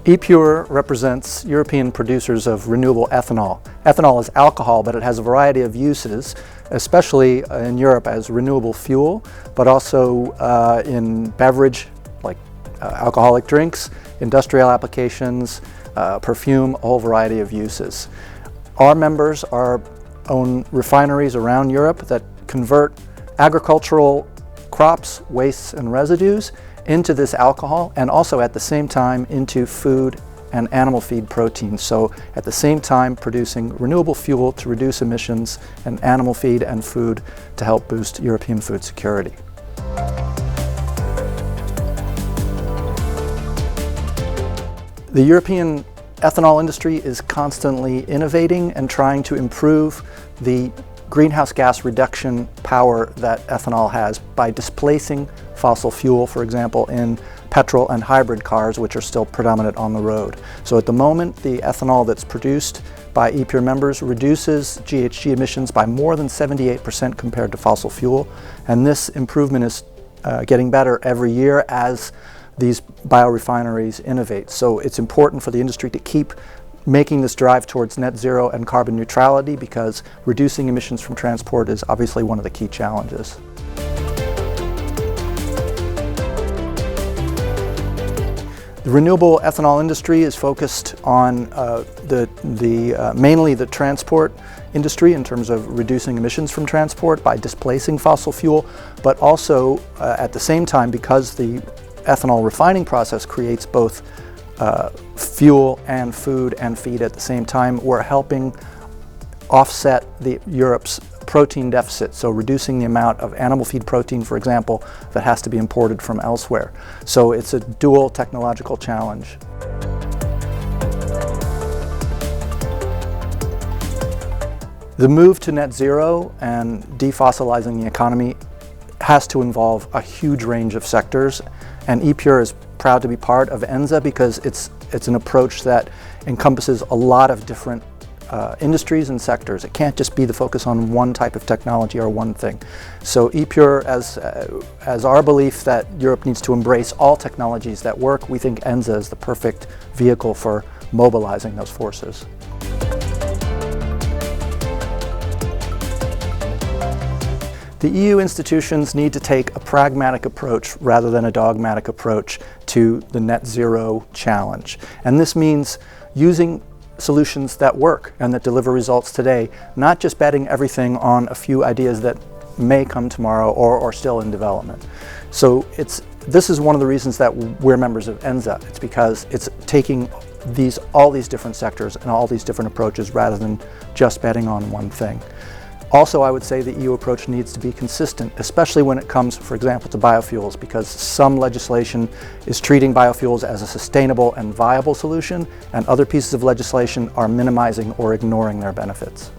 ePURE represents European producers of renewable ethanol. Ethanol is alcohol, but it has a variety of uses, especially in Europe as renewable fuel, but also in beverage, like alcoholic drinks, industrial applications, perfume, a whole variety of uses. Our members own refineries around Europe that convert agricultural crops, wastes, and residues into this alcohol, and also at the same time into food and animal feed proteins. So at the same time producing renewable fuel to reduce emissions, and animal feed and food to help boost European food security. The European ethanol industry is constantly innovating and trying to improve the greenhouse gas reduction power that ethanol has by displacing fossil fuel, for example, in petrol and hybrid cars, which are still predominant on the road. So at the moment, the ethanol that's produced by ePURE members reduces GHG emissions by more than 78% compared to fossil fuel. And this improvement is getting better every year as these biorefineries innovate. So it's important for the industry to keep making this drive towards net zero and carbon neutrality, because reducing emissions from transport is obviously one of the key challenges. The renewable ethanol industry is focused on mainly the transport industry in terms of reducing emissions from transport by displacing fossil fuel, but also at the same time, because the ethanol refining process creates both fuel and food and feed at the same time, we're helping offset Europe's protein deficit, so reducing the amount of animal feed protein, for example, that has to be imported from elsewhere. So it's a dual technological challenge. The move to net zero and defossilizing the economy has to involve a huge range of sectors, and ePURE is proud to be part of ENZA because it's an approach that encompasses a lot of different industries and sectors. It can't just be the focus on one type of technology or one thing. So ePURE, as our belief that Europe needs to embrace all technologies that work, we think ENZA is the perfect vehicle for mobilizing those forces. The EU institutions need to take a pragmatic approach rather than a dogmatic approach to the net zero challenge. And this means using solutions that work and that deliver results today, not just betting everything on a few ideas that may come tomorrow or are still in development. So this is one of the reasons that we're members of ENZA. It's because it's taking all these different sectors and all these different approaches rather than just betting on one thing. Also, I would say the EU approach needs to be consistent, especially when it comes, for example, to biofuels, because some legislation is treating biofuels as a sustainable and viable solution, and other pieces of legislation are minimizing or ignoring their benefits.